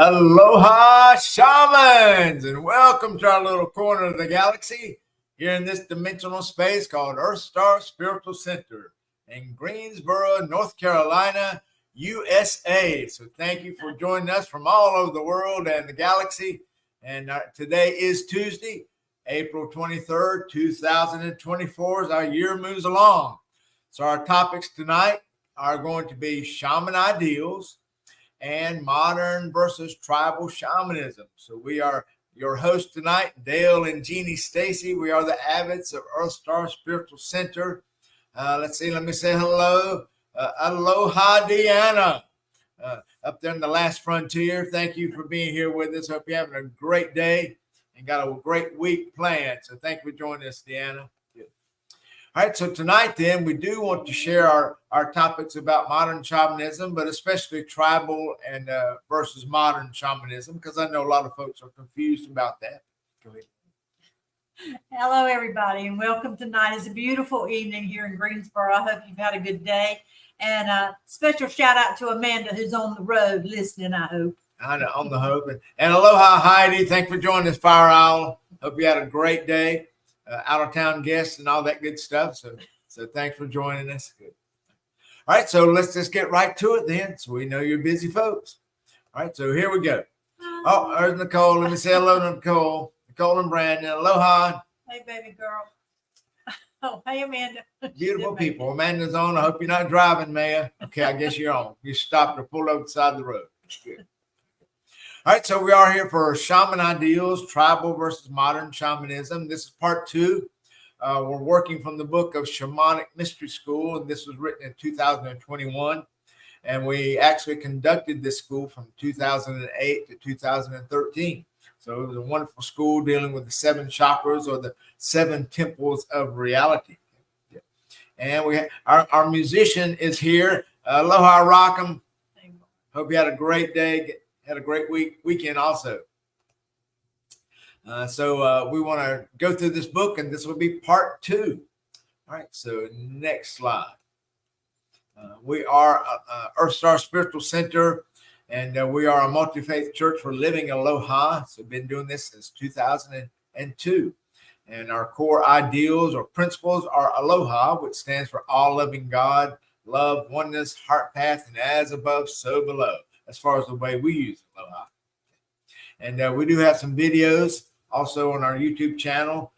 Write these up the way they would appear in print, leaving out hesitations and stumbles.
Aloha, Shamans, and welcome to our little corner of the galaxy here in this dimensional space called EarthStar Spiritual Center in Greensboro, North Carolina, USA. So thank you for joining us from all over the world and the galaxy. And today is Tuesday, April 23rd, 2024, as our year moves along. So our topics tonight are going to be shaman ideals and modern versus tribal shamanism. So we are your hosts tonight, Dale and Jeanne, Stacy. We are the Abbots of EarthStar Spiritual Center. Let me say hello. Aloha, Deanna, up there in the last frontier. Thank you for being here with us. Hope you're having a great day and got a great week planned. So thank you for joining us, Deanna. All right, so tonight then we do want to share our topics about modern shamanism, but especially tribal and versus modern shamanism, because I know a lot of folks are confused about that. Go ahead. Hello, everybody, and welcome tonight. It's a beautiful evening here in Greensboro. I hope you've had a good day. And special shout out to Amanda, who's on the road listening, I hope. I know, on the hope. And aloha, Heidi. Thanks for joining us, Fire Owl. Hope you had a great day. Out of town guests and all that good stuff. So thanks for joining us. Good. All right, so let's just get right to it then. So we know you're busy folks. All right, so here we go. Oh, there's Nicole. Let me say hello to Nicole. Nicole and Brandon. Aloha. Hey, baby girl. Oh, hey, Amanda. Beautiful people. Amanda's on. I hope you're not driving, Maya. Okay, I guess you're on. You stopped or pulled over the side of the road. Good. All right, so we are here for Shaman Ideals, Tribal versus Modern Shamanism. This is part 2. We're working from the book of Shamanic Mystery School, and this was written in 2021. And we actually conducted this school from 2008 to 2013. So it was a wonderful school dealing with the 7 chakras, or the 7 temples of reality. And we our musician is here. Aloha, Rockham. Hope you had a great day. Had a great weekend also. So we want to go through this book, and this will be part 2. All right, so next slide. We are EarthStar Spiritual Center, and we are a multi-faith church for living aloha. So we've been doing this since 2002. And our core ideals or principles are aloha, which stands for all loving God, love, oneness, heart path, and as above, so below. As far as the way we use aloha. And we do have some videos also on our YouTube channel.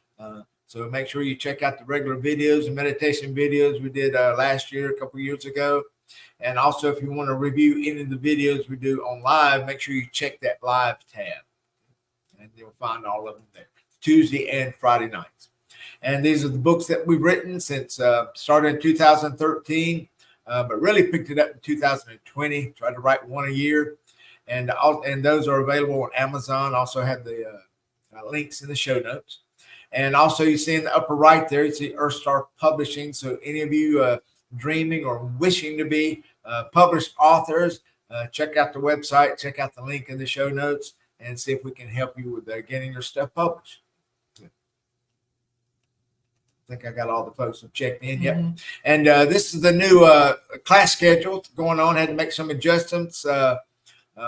So make sure you check out the regular videos and meditation videos we did last year, a couple of years ago. And also, if you want to review any of the videos we do on live, make sure you check that live tab. And you'll find all of them there, Tuesday and Friday nights. And these are the books that we've written since started in 2013. But really picked it up in 2020. Tried to write one a year, and those are available on Amazon. Also have the links in the show notes, and also you see in the upper right there, you see EarthStar Publishing. So any of you dreaming or wishing to be published authors, check out the website, check out the link in the show notes, and see if we can help you with getting your stuff published. I think I got all the folks who checked in. Yep. Mm-hmm. And this is the new class schedule going on. Had to make some adjustments.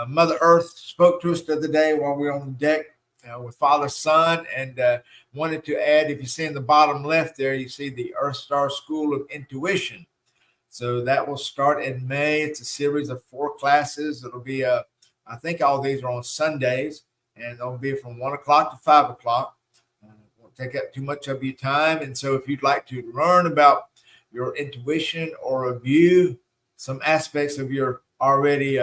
Mother Earth spoke to us the other day while we were on the deck with Father Son, and wanted to add, if you see in the bottom left there, you see the EarthStar School of Intuition. So that will start in May. It's a series of 4 classes. It'll be, I think all these are on Sundays, and they'll be from 1 o'clock to 5 o'clock. Take up too much of your time. And so if you'd like to learn about your intuition or review some aspects of your already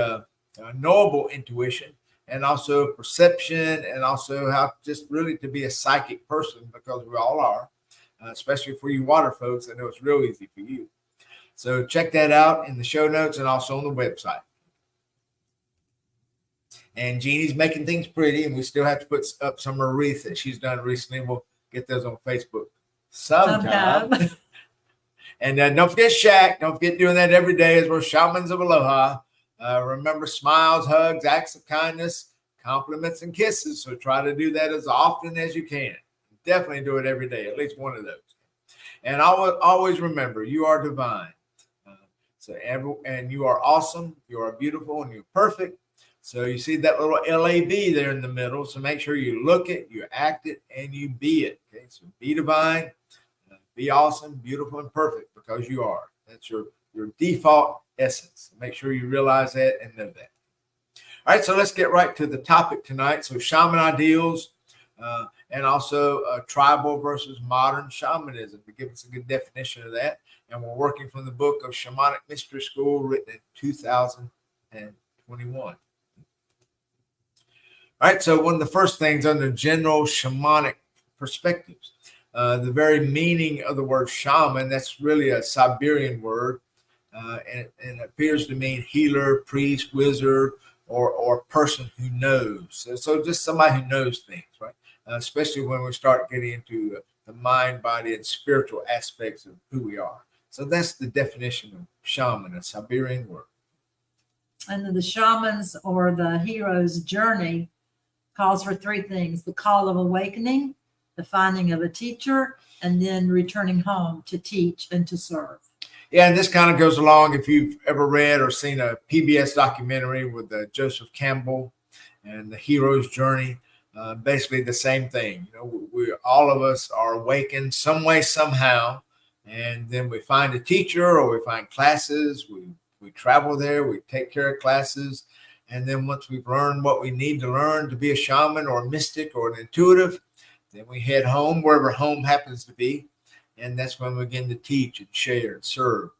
knowable intuition, and also perception, and also how just really to be a psychic person, because we all are, especially for you water folks. I know it's real easy for you. So check that out in the show notes and also on the website. And Jeannie's making things pretty, and we still have to put up some of her wreaths that she's done recently. We'll get those on Facebook sometime. And don't forget Shaq. Don't forget doing that every day as we're Shamans of Aloha. Remember, smiles, hugs, acts of kindness, compliments, and kisses. So try to do that as often as you can. Definitely do it every day, at least one of those. And always remember, you are divine. And you are awesome. You are beautiful, and you're perfect. So you see that little LAB there in the middle. So make sure you look it, you act it, and you be it. Okay, so be divine, be awesome, beautiful, and perfect because you are. That's your default essence. Make sure you realize that and know that. All right, so let's get right to the topic tonight. So shaman ideals and also tribal versus modern shamanism to give us a good definition of that. And we're working from the book of Shamanic Mystery School written in 2021. All right, so one of the first things under general shamanic perspectives, the very meaning of the word shaman, that's really a Siberian word, and it appears to mean healer, priest, wizard, or person who knows. So just somebody who knows things, right? Especially when we start getting into the mind, body, and spiritual aspects of who we are. So that's the definition of shaman, a Siberian word. And the shamans or the hero's journey calls for three things: the call of awakening, the finding of a teacher, and then returning home to teach and to serve. Yeah, and this kind of goes along if you've ever read or seen a PBS documentary with Joseph Campbell and the hero's journey. Basically the same thing. You know, we all of us are awakened some way, somehow, and then we find a teacher or we find classes. We travel there, we take care of classes, and then once we've learned what we need to learn to be a shaman or a mystic or an intuitive, then we head home, wherever home happens to be. And that's when we begin to teach and share and serve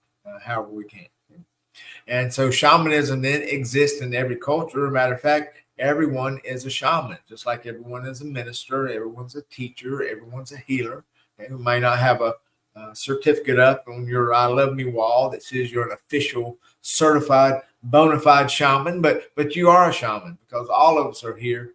however we can. And so shamanism then exists in every culture. As a matter of fact, everyone is a shaman, just like everyone is a minister, everyone's a teacher, everyone's a healer. Okay? We may not have a certificate up on your I Love Me wall that says you're an official, certified, bona fide shaman, but you are a shaman because all of us are here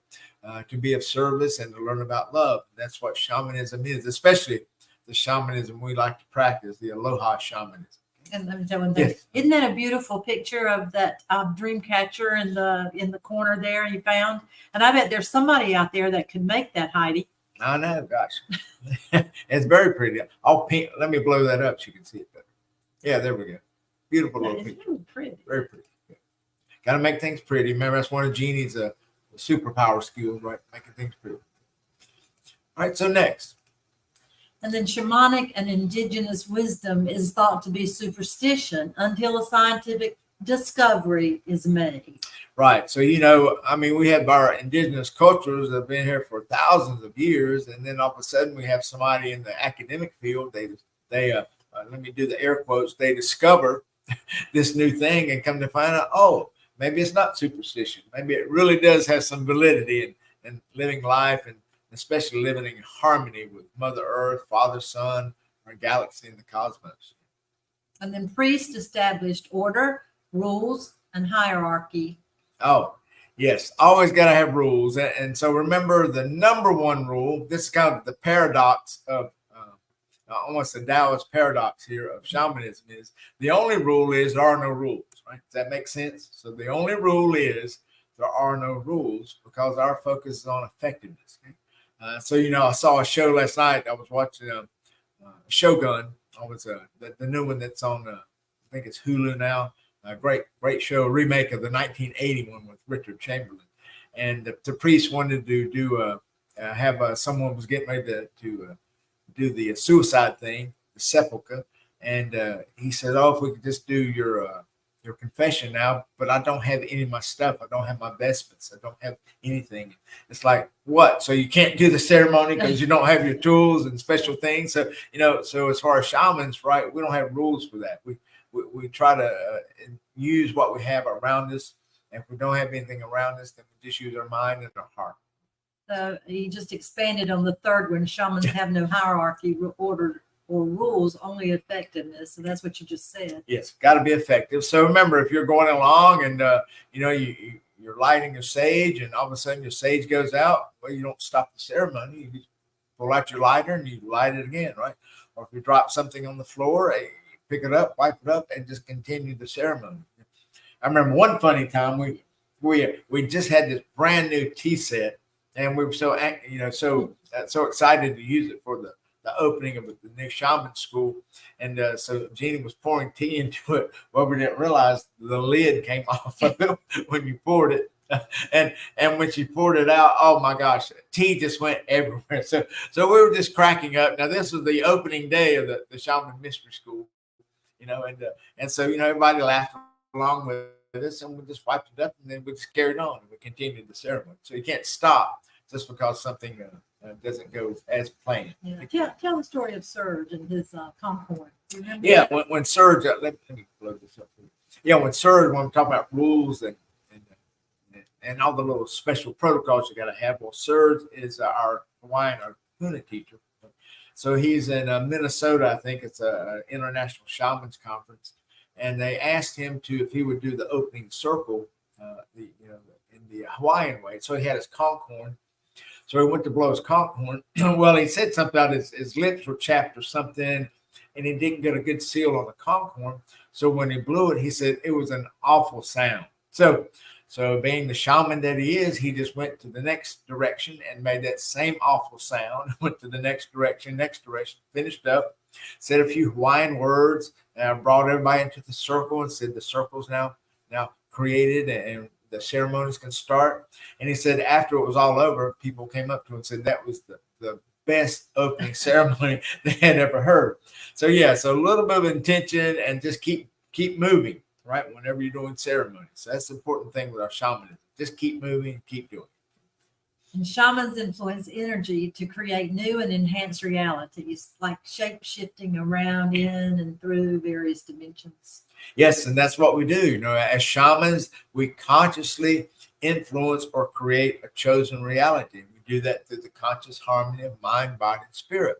to be of service and to learn about love. That's what shamanism is, especially the shamanism we like to practice, the Aloha shamanism. And let me tell you one thing. Yes. Isn't that a beautiful picture of that dream catcher in the corner there you found? And I bet there's somebody out there that could make that, Heidi. I know, gosh. It's very pretty. I'll paint. Let me blow that up so you can see it better. Yeah, there we go. Beautiful little picture. Really pretty. Very pretty. Yeah. Got to make things pretty. Remember, that's one of Jeannie's superpower skills, right? Making things pretty. All right, so next. And then shamanic and indigenous wisdom is thought to be superstition until a scientific discovery is made. Right. So, you know, I mean, we have our indigenous cultures that have been here for thousands of years. And then all of a sudden we have somebody in the academic field. They let me do the air quotes. They discover this new thing and come to find out, oh, maybe it's not superstition. Maybe it really does have some validity in living life and especially living in harmony with Mother Earth, Father, Son, our galaxy, and the cosmos. And then priests established order, rules, and hierarchy. Oh, yes. Always got to have rules. And so remember the number one rule, this is kind of the paradox of, almost the Taoist paradox here of shamanism is the only rule is there are no rules, right? Does that make sense? So the only rule is there are no rules because our focus is on effectiveness. Okay? So, you know, I saw a show last night. I was watching Shogun. I was the new one that's on, I think it's Hulu now. A great show, a remake of the 1980 one with Richard Chamberlain. And the priest wanted to have someone was getting ready to do the suicide thing, the sepulchre. And he said, oh, if we could just do your confession now, but I don't have any of my stuff. I don't have my vestments. I don't have anything. It's like, what? So you can't do the ceremony because you don't have your tools and special things. So, you know, so as far as shamans, right, we don't have rules for that. We try to use what we have around us. And if we don't have anything around us, then we just use our mind and our heart. So he just expanded on the third one. Shamans have no hierarchy, order, or rules, only effectiveness. So that's what you just said. Yes, got to be effective. So remember, if you're going along and you know you're lighting your sage, and all of a sudden your sage goes out, well, you don't stop the ceremony. You just pull out your lighter and you light it again, right? Or if you drop something on the floor, you pick it up, wipe it up, and just continue the ceremony. I remember one funny time we just had this brand new tea set, and we were so excited to use it for the opening of the new shaman school. And so Jeanne was pouring tea into it. Well, we didn't realize the lid came off of it when you poured it. and when she poured it out, oh my gosh, tea just went everywhere. So we were just cracking up. Now this was the opening day of the Shaman Mystery School, and so everybody laughed along with us, and we just wiped it up, and then we just carried on and we continued the ceremony. So you can't stop just because something doesn't go as planned. Yeah. Tell the story of Serge and his concord. Do you remember? Yeah, when Serge, let me blow this up for you. Yeah, when we're talking about rules and all the little special protocols you got to have. Well, Serge is our Hawaiian or Huna teacher. So he's in Minnesota. I think it's a international shamans conference, and they asked him if he would do the opening circle, in the Hawaiian way. So he had his conch horn. So he went to blow his conch horn. Well, he said something about his lips were chapped or something, and he didn't get a good seal on the conch horn. So when he blew it, he said it was an awful sound. So being the shaman that he is, he just went to the next direction and made that same awful sound, went to the next direction, finished up, said a few Hawaiian words, brought everybody into the circle and said the circle's now created and the ceremonies can start. And he said after it was all over, people came up to him and said that was the best opening ceremony they had ever heard. So a little bit of intention and just keep moving, right? Whenever you're doing ceremonies. So that's the important thing with our shamanism. Just keep moving, keep doing it. And shamans influence energy to create new and enhanced realities, like shape shifting around in and through various dimensions. Yes, and that's what we do. As shamans, we consciously influence or create a chosen reality. We do that through the conscious harmony of mind, body, and spirit.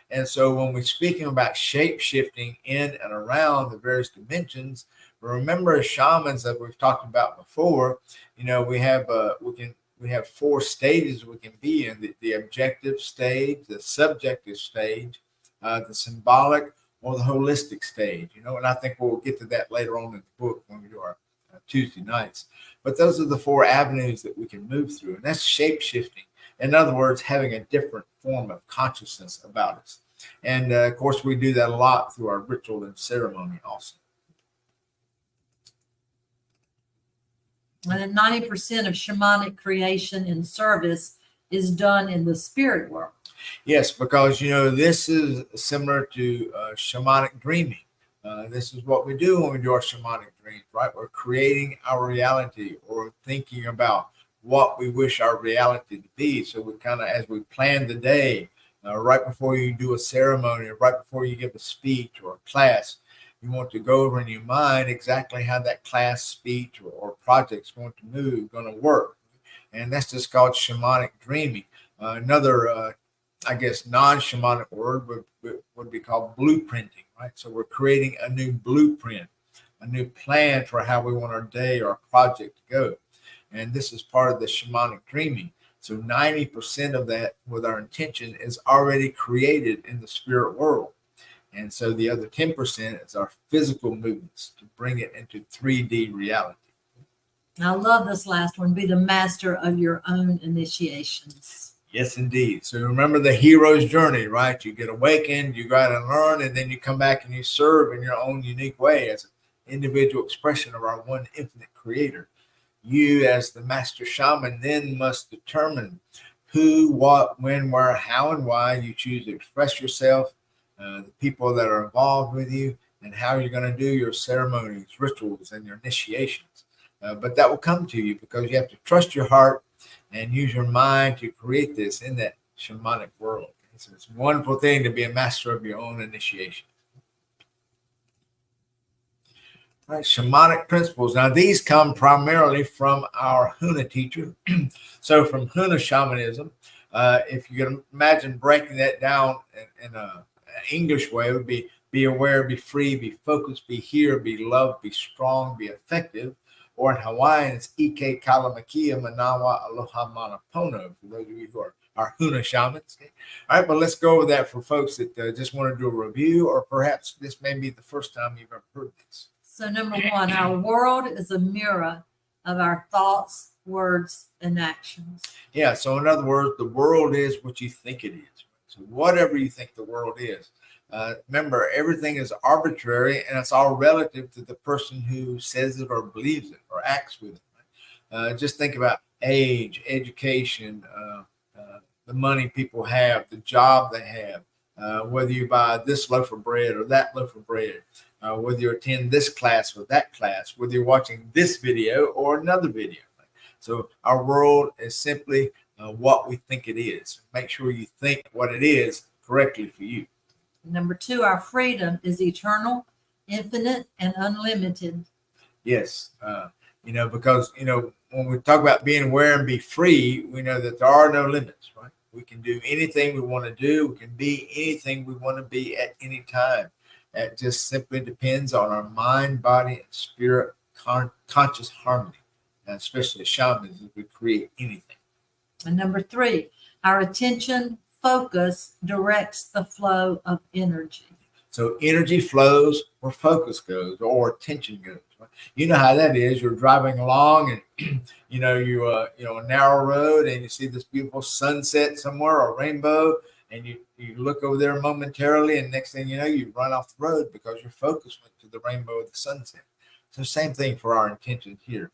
And so when we're speaking about shape shifting in and around the various dimensions, remember as shamans that we've talked about before, we have 4 stages we can be in: the objective stage, the subjective stage, the symbolic, or the holistic stage. And I think we'll get to that later on in the book when we do our Tuesday nights. But those are the 4 avenues that we can move through, and that's shape shifting. In other words, having a different form of consciousness about us. And of course, we do that a lot through our ritual and ceremony also. And then 90% of shamanic creation and service is done in the spirit world. Yes, because, this is similar to shamanic dreaming. This is what we do when we do our shamanic dreams, right? We're creating our reality or thinking about what we wish our reality to be. So we kind of, as we plan the day, right before you do a ceremony, or right before you give a speech or a class, you want to go over in your mind exactly how that class, speech, or project is going to move, going to work. And that's just called shamanic dreaming. Another, non-shamanic word would be called blueprinting, right? So we're creating a new blueprint, a new plan for how we want our day or our project to go. And this is part of the shamanic dreaming. So 90% of that with our intention is already created in the spirit world. And so the other 10% is our physical movements to bring it into 3D reality. I love this last one. Be the master of your own initiations. Yes, indeed. So remember the hero's journey, right? You get awakened, you go out and learn, and then you come back and you serve in your own unique way as an individual expression of our one infinite creator. You, as the master shaman, then must determine who, what, when, where, how, and why you choose to express yourself, the people that are involved with you, and how you're going to do your ceremonies, rituals, and your initiations. But that will come to you because you have to trust your heart and use your mind to create this in that shamanic world. So it's a wonderful thing to be a master of your own initiation. All right, shamanic principles. Now, these come primarily from our Huna teacher. So from Huna shamanism, if you can imagine breaking that down in an English way, it would be aware, be free, be focused, be here, be loved, be strong, be effective. Or in Hawaiian, it's Ike Kalamakia Manawa Aloha Manapono, for those of you who are Huna shamans. Okay? All right, but let's go over that for folks that just want to do a review, or perhaps this may be the first time you've ever heard this. So number 1, our world is a mirror of our thoughts, words, and actions. Yeah, so in other words, the world is what you think it is. So whatever you think the world is. Remember, everything is arbitrary, and it's all relative to the person who says it or believes it or acts with it. Just think about age, education, the money people have, the job they have, whether you buy this loaf of bread or that loaf of bread, whether you attend this class or that class, whether you're watching this video or another video. So our world is simply what we think it is. Make sure you think what it is correctly for you. Number 2, our freedom is eternal, infinite, and unlimited. Yes. Because, when we talk about being aware and be free, we know that there are no limits, right? We can do anything we want to do. We can be anything we want to be at any time. That just simply depends on our mind, body, and spirit conscious harmony, and especially shamans, as we create anything. And number 3, our attention focus directs the flow of energy. So energy flows where focus goes or attention goes. Right? You know how that is. You're driving along and, you're a narrow road and you see this beautiful sunset somewhere or rainbow, and you look over there momentarily, and next thing you know, you run off the road because your focus went to the rainbow of the sunset. So same thing for our intentions here.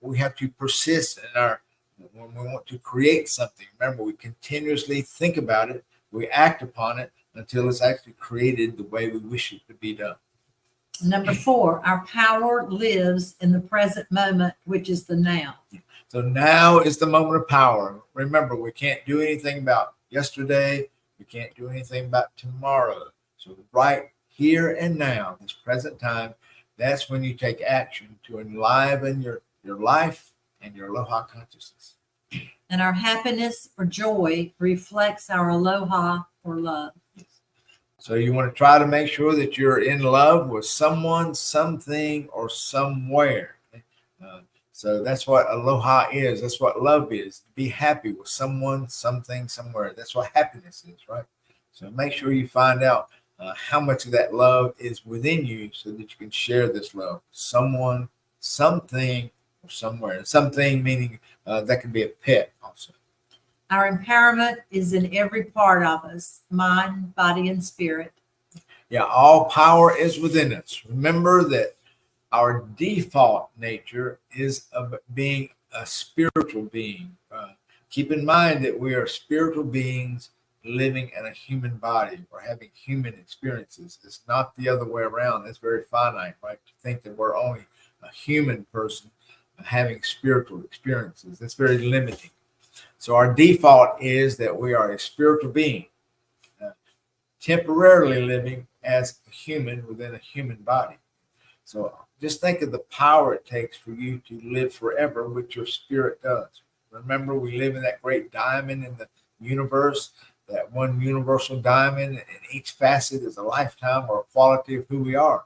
We have to persist when we want to create something. Remember, we continuously think about it, we act upon it until it's actually created the way we wish it to be done. Number 4, our power lives in the present moment, which is the now. So now is the moment of power. Remember, we can't do anything about yesterday. We can't do anything about tomorrow. So right here and now, this present time, that's when you take action to enliven your life and your aloha consciousness. And our happiness or joy reflects our aloha or love. So you want to try to make sure that you're in love with someone, something, or somewhere. So that's what aloha is. That's what love is. Be happy with someone, something, somewhere. That's what happiness is, right? So make sure you find out how much of that love is within you so that you can share this love. Someone, something, or somewhere. Something meaning that can be a pet also. Our empowerment is in every part of us, mind, body, and spirit. Yeah, all power is within us. Remember that our default nature is of being a spiritual being. Keep in mind that we are spiritual beings living in a human body or having human experiences. It's not the other way around. That's very finite, right? To think that we're only a human person having spiritual experiences. That's very limiting. So our default is that we are a spiritual being, temporarily living as a human within a human body. So just think of the power it takes for you to live forever, which your spirit does. Remember, we live in that great diamond in the universe, that one universal diamond, and each facet is a lifetime or a quality of who we are.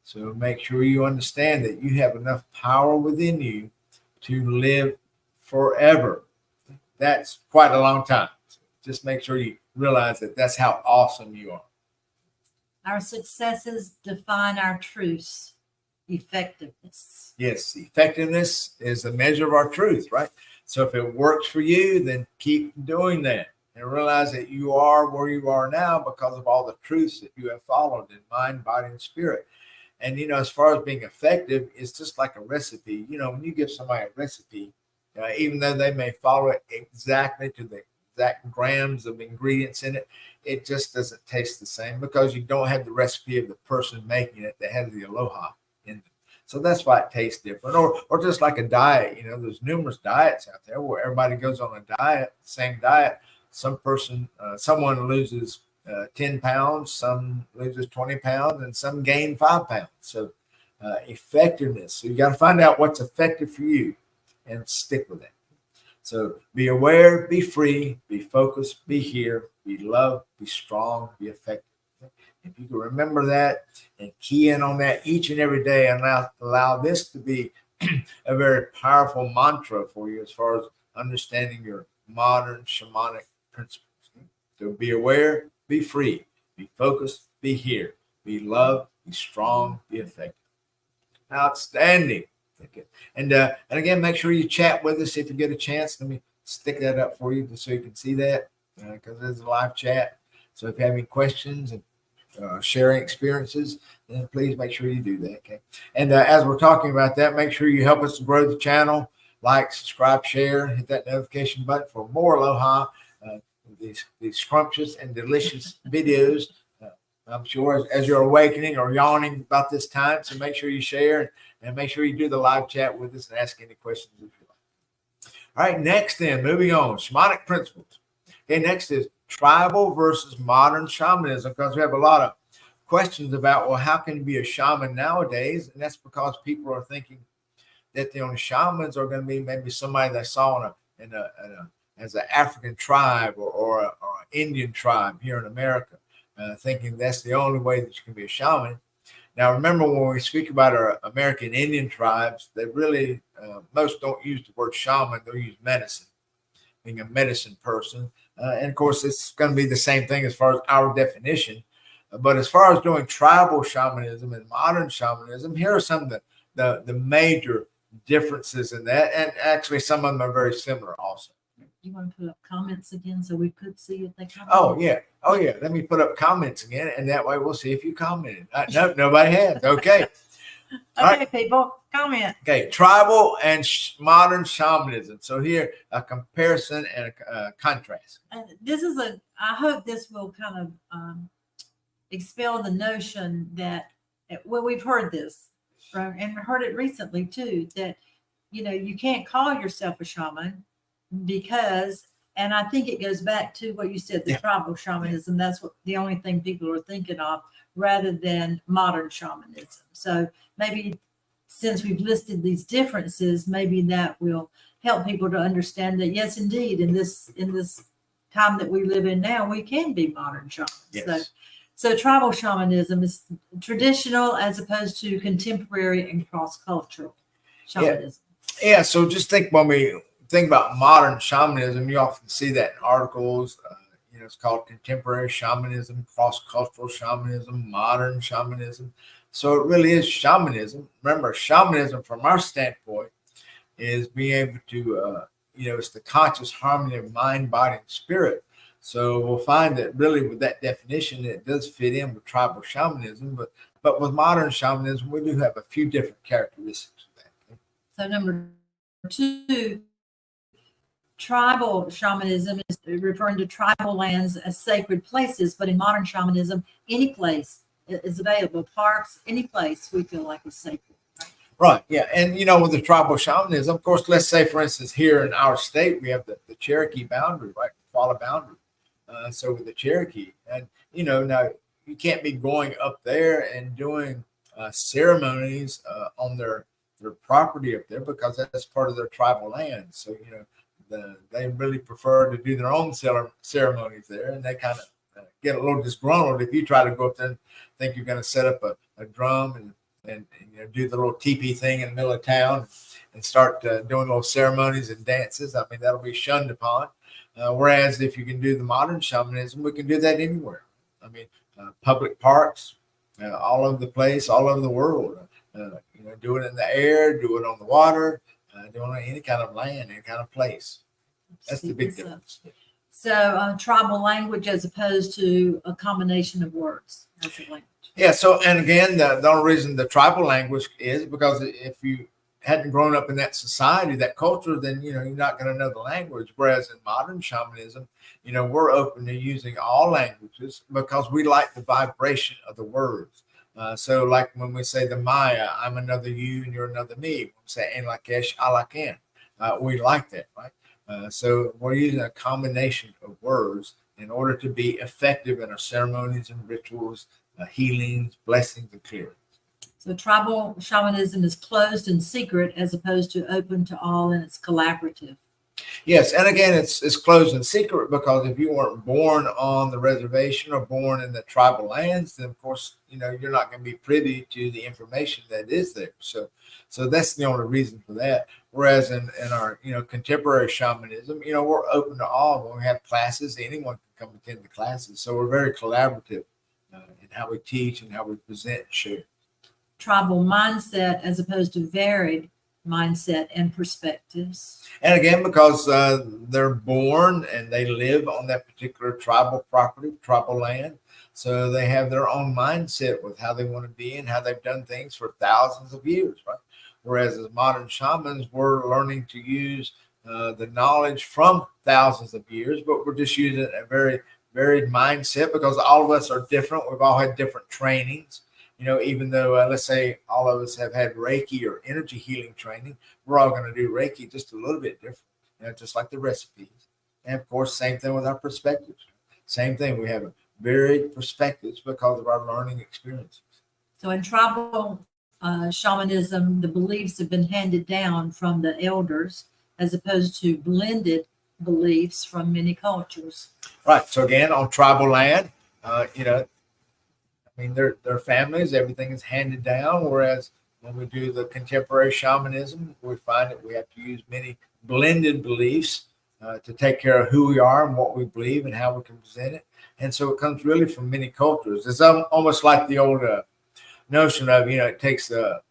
So make sure you understand that you have enough power within you to live forever. That's quite a long time. So just make sure you realize that that's how awesome you are. Our successes define our truths, effectiveness. Yes, effectiveness is the measure of our truth, right? So if it works for you, then keep doing that. And realize that you are where you are now because of all the truths that you have followed in mind, body, and spirit. And, as far as being effective, it's just like a recipe. When you give somebody a recipe, even though they may follow it exactly to the exact grams of ingredients in it, it just doesn't taste the same because you don't have the recipe of the person making it that has the aloha in it. So that's why it tastes different. Or just like a diet, there's numerous diets out there where everybody goes on a diet, the same diet. Someone loses 10 pounds, some loses 20 pounds, and some gain 5 pounds. So effectiveness. So you got to find out what's effective for you and stick with it. So be aware, be free, be focused, be here, be loved, be strong, be effective. If you can remember that and key in on that each and every day, and allow this to be a very powerful mantra for you as far as understanding your modern shamanic principles. So be aware, be free, be focused, be here, be loved, be strong, be effective. Outstanding. Okay. And again, make sure you chat with us if you get a chance. Let me stick that up for you just so you can see that because there's a live chat. So if you have any questions, sharing experiences, then please make sure you do that. Okay. And as we're talking about that, make sure you help us to grow the channel. Like, subscribe, share, hit that notification button for more Aloha, these scrumptious and delicious videos. I'm sure as you're awakening or yawning about this time, so make sure you share and make sure you do the live chat with us and ask any questions if you like. All right, next then, moving on, shamanic principles. Okay, next is tribal versus modern shamanism, because we have a lot of questions about, well, how can you be a shaman nowadays? And that's because people are thinking that the only shamans are going to be maybe somebody they saw as an African tribe or an Indian tribe here in America, thinking that's the only way that you can be a shaman. Now, remember when we speak about our American Indian tribes, they really, most don't use the word shaman, they'll use medicine, being a medicine person. And of course, it's going to be the same thing as far as our definition. But as far as doing tribal shamanism and modern shamanism, here are some of the major differences in that, and actually some of them are very similar also. You want to put up comments again so we could see if they comment? Oh yeah, let me put up comments again, and that way we'll see if you commented. No, nobody has. Okay. Okay, right. People, comment. Okay, tribal and modern shamanism. So here a comparison and a contrast. And this is I hope this will kind of expel the notion that, well, we've heard this, right? And heard it recently too, that, you can't call yourself a shaman because, and I think it goes back to what you said, the tribal shamanism. That's what the only thing people are thinking of rather than modern shamanism. So maybe since we've listed these differences, maybe that will help people to understand that, yes, indeed, in this time that we live in now, we can be modern shamans. Yes. So tribal shamanism is traditional as opposed to contemporary and cross-cultural shamanism. Yeah. So just think when we think about modern shamanism, you often see that in articles. It's called contemporary shamanism, cross-cultural shamanism, modern shamanism. So it really is shamanism. Remember, shamanism from our standpoint is being able to, it's the conscious harmony of mind, body, and spirit. So we'll find that really with that definition, it does fit in with tribal shamanism, but with modern shamanism, we do have a few different characteristics of that. So number 2, tribal shamanism is referring to tribal lands as sacred places, but in modern shamanism, any place is available. Parks, any place we feel like is sacred. Right. Yeah. And, with the tribal shamanism, of course, let's say, for instance, here in our state, we have the Cherokee boundary, right? The Qualla boundary. So with the Cherokee, and, now you can't be going up there and doing ceremonies on their property up there because that's part of their tribal land. So, they really prefer to do their own ceremonies there, and they kind of get a little disgruntled if you try to go up there and think you're going to set up a drum and do the little teepee thing in the middle of town and start doing little ceremonies and dances. I mean, that'll be shunned upon. Whereas if you can do the modern shamanism, we can do that anywhere. I mean, public parks, all over the place, all over the world. Do it in the air, do it on the water, do it on any kind of land, any kind of place. That's the big difference. So tribal language as opposed to a combination of words as a language. Yeah. So, and again, the only reason the tribal language is because if you hadn't grown up in that society, that culture, then, you're not going to know the language. Whereas in modern shamanism, we're open to using all languages because we like the vibration of the words. So like when we say the Maya, I'm another you and you're another me. When we say En Lakesh, Alaken, we like that, right? So we're using a combination of words in order to be effective in our ceremonies and rituals, healings, blessings, and clearings. So tribal shamanism is closed and secret as opposed to open to all, and it's collaborative. Yes, and again, it's closed and secret because if you weren't born on the reservation or born in the tribal lands, then of course, you're not going to be privy to the information that is there. So that's the only reason for that. Whereas in our, contemporary shamanism, we're open to all. When we have classes, anyone can come attend the classes. So we're very collaborative in how we teach and how we present and share. Tribal mindset as opposed to varied mindset and perspectives. And again, because they're born and they live on that particular tribal property, tribal land. So they have their own mindset with how they want to be and how they've done things for thousands of years, right? Whereas as modern shamans, we're learning to use the knowledge from thousands of years, but we're just using a very varied mindset because all of us are different. We've all had different trainings. Even though, let's say all of us have had Reiki or energy healing training, we're all going to do Reiki just a little bit different, just like the recipes. And of course, same thing with our perspectives. Same thing. We have varied perspectives because of our learning experiences. So in tribal shamanism, the beliefs have been handed down from the elders as opposed to blended beliefs from many cultures. Right. So again, on tribal land, their families, everything is handed down. Whereas when we do the contemporary shamanism, we find that we have to use many blended beliefs to take care of who we are and what we believe and how we can present it. And so it comes really from many cultures. It's almost like the old notion of, it takes a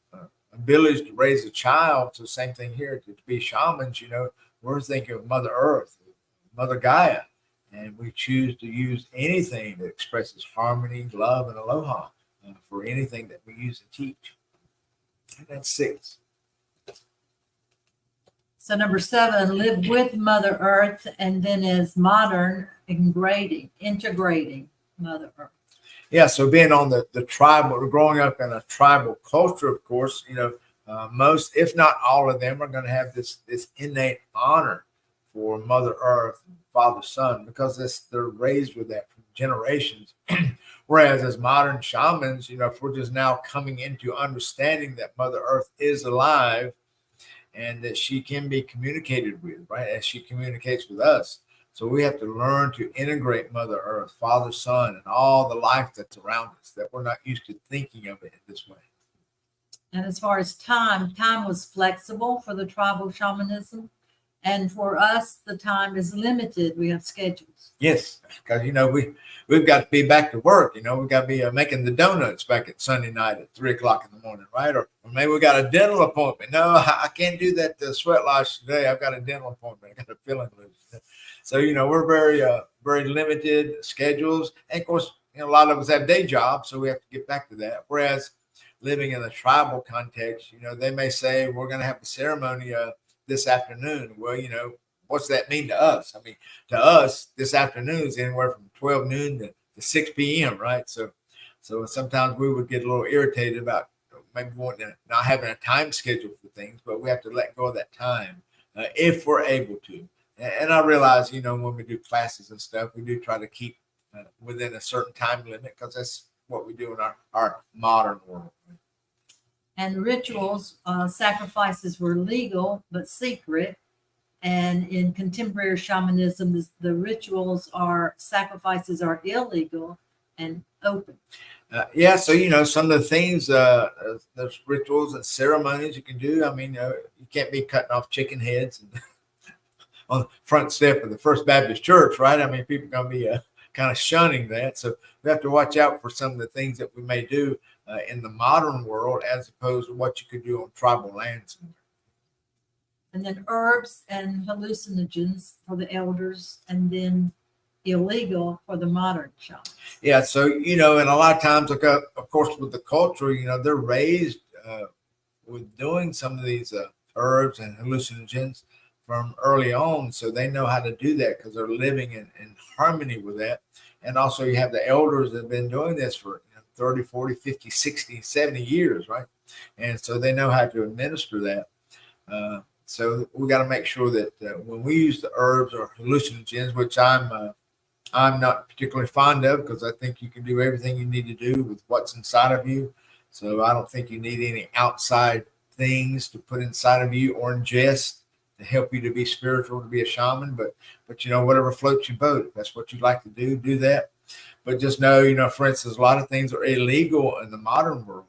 village to raise a child. So the same thing here. To be shamans, we're thinking of Mother Earth, Mother Gaia. And we choose to use anything that expresses harmony, love, and aloha for anything that we use and teach. And that's 6. So number 7, live with Mother Earth, and then as modern, integrating Mother Earth. Yeah, so being on the tribal, growing up in a tribal culture, of course, most, if not all of them, are going to have this innate honor for Mother Earth, Father, Son, because they're raised with that from generations. Whereas as modern shamans, if we're just now coming into understanding that Mother Earth is alive and that she can be communicated with, right, as she communicates with us. So we have to learn to integrate Mother Earth, Father, Son, and all the life that's around us, that we're not used to thinking of it in this way. And as far as time was flexible for the tribal shamanism. And for us, the time is limited. We have schedules. Yes, because, we've got to be back to work. We've got to be making the donuts back at Sunday night at 3 o'clock in the morning, right? Or maybe we got a dental appointment. No, I can't do that sweat lodge today. I've got a dental appointment. I got a filling loose. So, we're very limited schedules. And of course, a lot of us have day jobs, so we have to get back to that. Whereas living in a tribal context, they may say we're going to have a ceremony this afternoon. Well, what's that mean to us? I mean, to us, this afternoon is anywhere from 12 noon to 6 p.m., right? So sometimes we would get a little irritated about maybe not having a time schedule for things, but we have to let go of that time if we're able to. And I realize, when we do classes and stuff, we do try to keep within a certain time limit because that's what we do in our modern world. And rituals, sacrifices were legal but secret. And in contemporary shamanism, the rituals sacrifices are illegal and open. So, some of the things, there's rituals and ceremonies you can do. I mean, you can't be cutting off chicken heads on the front step of the First Baptist Church, right? I mean, people are going to be kind of shunning that. So we have to watch out for some of the things that we may do in the modern world as opposed to what you could do on tribal lands. And then herbs and hallucinogens for the elders, and then illegal for the modern shamans. Yeah, so, and a lot of times, of course, with the culture, they're raised with doing some of these herbs and hallucinogens from early on. So they know how to do that because they're living in harmony with that. And also you have the elders that have been doing this for 30, 40, 50, 60, 70 years, right? And so they know how to administer that. So we got to make sure that when we use the herbs or hallucinogens, which I'm not particularly fond of because I think you can do everything you need to do with what's inside of you. So I don't think you need any outside things to put inside of you or ingest to help you to be spiritual, to be a shaman. But whatever floats your boat, if that's what you'd like to do that. But just know, for instance, a lot of things are illegal in the modern world.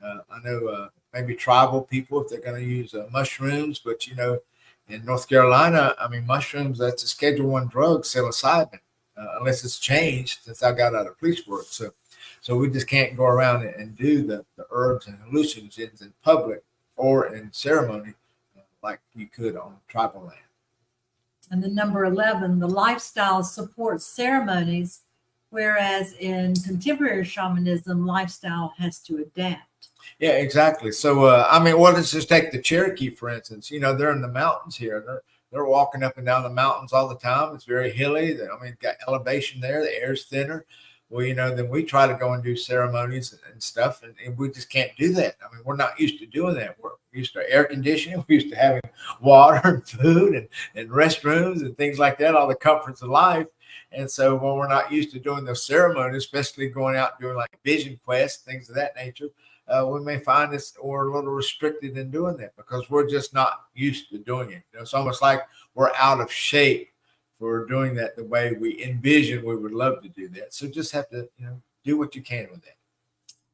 I know maybe tribal people, if they're going to use mushrooms, but in North Carolina, I mean, mushrooms, that's a Schedule I drug, psilocybin, unless it's changed since I got out of police work. So we just can't go around and do the herbs and hallucinogens in public or in ceremony like you could on tribal land. And then number 11, the lifestyle supports ceremonies Whereas in contemporary shamanism, lifestyle has to adapt. Yeah, exactly. So, I mean, well, let's just take the Cherokee, for instance. You know, they're in the mountains here. They're walking up and down the mountains all the time. It's very hilly. I mean, got elevation there. The air's thinner. Well, you know, then we try to go and do ceremonies and stuff, and we just can't do that. I mean, we're not used to doing that. We're used to air conditioning. We're used to having water and food and restrooms and things like that, all the comforts of life. And so when we're not used to doing those ceremonies, especially going out and doing like vision quests, things of that nature, we may find this we're a little restricted in doing that because we're just not used to doing it. You know, it's almost like we're out of shape for doing that the way we envision we would love to do that. So just have to, you know, do what you can with that.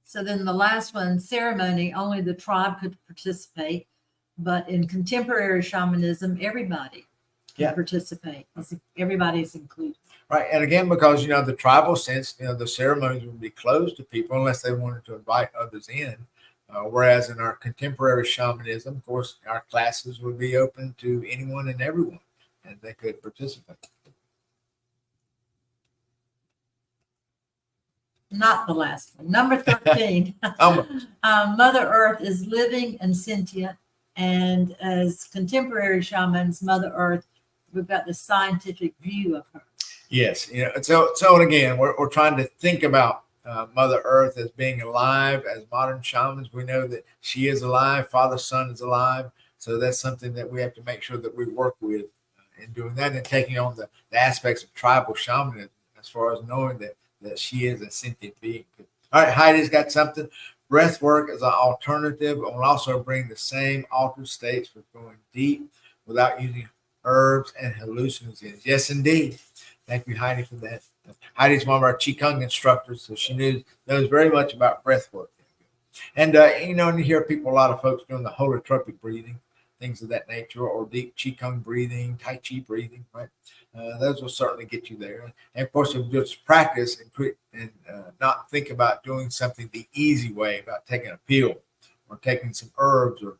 So then the last one, ceremony, only the tribe could participate. But in contemporary shamanism, everybody can participate. Everybody's included. Right. And again, because, you know, the tribal sense, you know, the ceremonies would be closed to people unless they wanted to invite others in. Whereas in our contemporary shamanism, of course, our classes would be open to anyone and everyone, and they could participate. Not the last one. Number 13. Mother Earth is living and sentient. And as contemporary shamans, Mother Earth, we've got the scientific view of her. Yes. You know, so and again, we're trying to think about Mother Earth as being alive. As modern shamans, we know that she is alive. Father, Son is alive. So that's something that we have to make sure that we work with in doing that and taking on the aspects of tribal shamanism as far as knowing that she is a sentient being. All right, Heidi's got something. Breath work as an alternative will also bring the same altered states for going deep without using herbs and hallucinogens. Yes, indeed. Thank you, Heidi, for that. Heidi's one of our Qigong instructors, so she knows very much about breath work. And, you know, and you hear people, a lot of folks doing the holotropic breathing, things of that nature, or deep Qigong breathing, Tai Chi breathing, right? Those will certainly get you there. And of course, if you just practice and not think about doing something the easy way, about taking a pill or taking some herbs or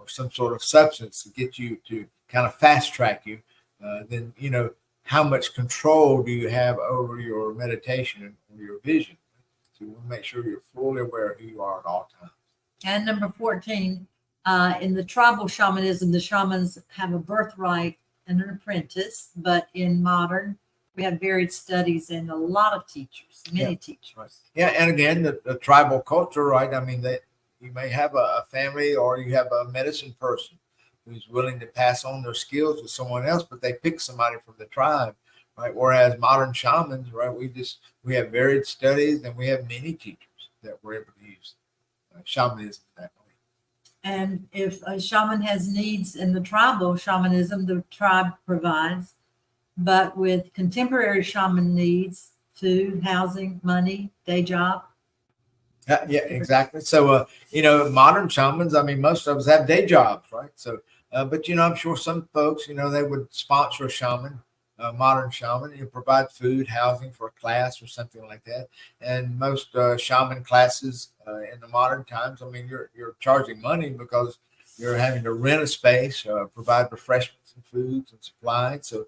some sort of substance to get you to kind of fast track you, then, you know, how much control do you have over your meditation and your vision? So you want to make sure you're fully aware of who you are at all times. And number 14, in the tribal shamanism, the shamans have a birthright and an apprentice, but in modern, we have varied studies and a lot of teachers, many teachers. Right. Yeah, and again, the tribal culture, right? I mean, that you may have a family or you have a medicine person who's willing to pass on their skills to someone else, but they pick somebody from the tribe, right? Whereas modern shamans, right, we have varied studies and we have many teachers that we're able to use shamanism that way. And if a shaman has needs in the tribal shamanism, the tribe provides. But with contemporary shaman needs, food, housing, money, day job. Yeah, exactly. So, you know, modern shamans, I mean, most of us have day jobs, right? So, but, you know, I'm sure some folks, you know, they would sponsor a shaman, a modern shaman, and provide food, housing for a class or something like that. And most shaman classes in the modern times, I mean, you're charging money because you're having to rent a space, provide refreshments and foods and supplies. So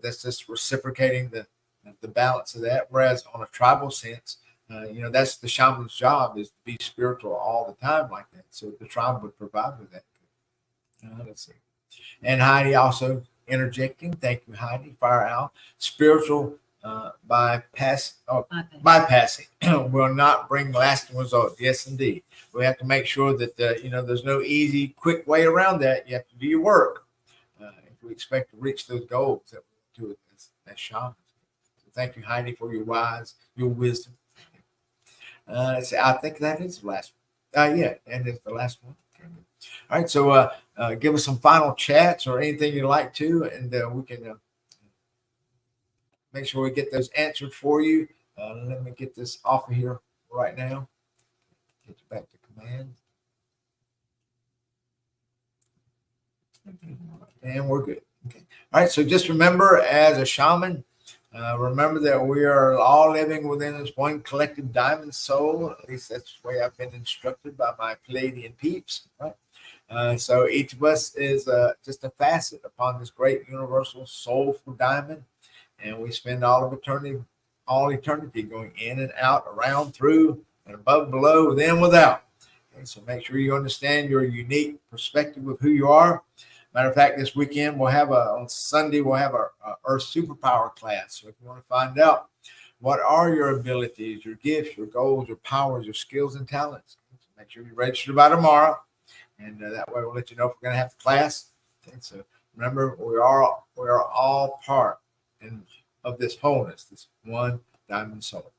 that's just reciprocating the balance of that. Whereas on a tribal sense, you know, that's the shaman's job, is to be spiritual all the time like that. So the tribe would provide with that. Let's see. And Heidi also interjecting. Thank you, Heidi. Fire out. Spiritual bypassing will not bring lasting results. Yes, indeed. We have to make sure that, you know, there's no easy, quick way around that. You have to do your work if we expect to reach those goals that we do as shamans. So thank you, Heidi, for your wisdom. I think that is the last one. Yeah, and it's the last one. Okay. All right, so give us some final chats or anything you'd like to, and we can make sure we get those answered for you. Let me get this off of here right now. Get you back to command. And we're good. Okay. All right, so just remember, as a shaman, remember that we are all living within this one collective diamond soul. At least that's the way I've been instructed by my Pleiadian peeps. Right? So each of us is just a facet upon this great universal soulful diamond, and we spend all of eternity all eternity, going in and out, around, through, and above, below, within, without. Okay, so make sure you understand your unique perspective of who you are. Matter of fact, this weekend on Sunday we'll have our Earth Superpower class. So if you want to find out what are your abilities, your gifts, your goals, your powers, your skills and talents, so make sure you register by tomorrow, and that way we'll let you know if we're going to have the class. Okay, so remember, we are all part of this wholeness, this one diamond soul.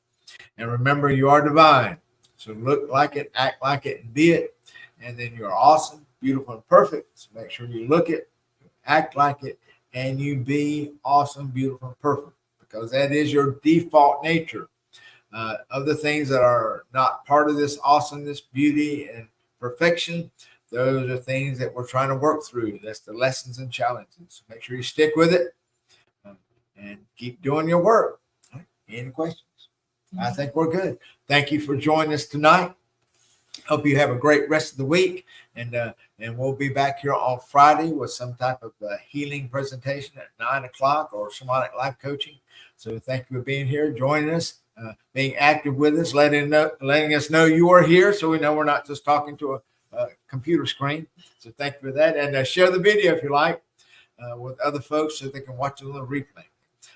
And remember, you are divine. So look like it, act like it, and be it. And then you're awesome, beautiful, and perfect. So make sure you look it, act like it, and you be awesome, beautiful, and perfect, because that is your default nature. Other things that are not part of this awesomeness, beauty, and perfection, those are things that we're trying to work through. That's the lessons and challenges. So make sure you stick with it and keep doing your work. Any questions? I think we're good. Thank you for joining us tonight. Hope you have a great rest of the week, and we'll be back here on Friday with some type of healing presentation at 9:00 or shamanic life coaching. So thank you for being here, joining us, being active with us, letting us know you are here, so we know we're not just talking to a computer screen. So thank you for that, and share the video if you like with other folks so they can watch it on the replay.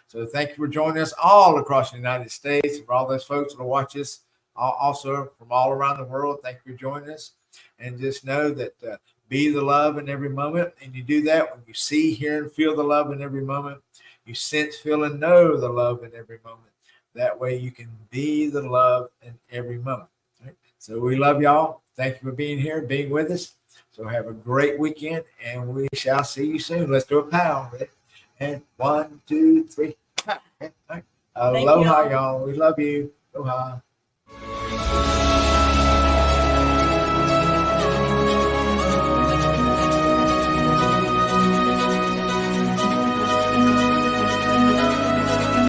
So thank you for joining us all across the United States, and for all those folks that will watch us also from all around the world. Thank you for joining us. And just know that be the love in every moment. And you do that when you see, hear, and feel the love in every moment. You sense, feel, and know the love in every moment. That way you can be the love in every moment. Right? So we love y'all. Thank you for being here, being with us. So have a great weekend, and we shall see you soon. Let's do a pow. Ready? And 1, 2, 3. Okay. Right. Aloha, y'all. We love you. Aloha.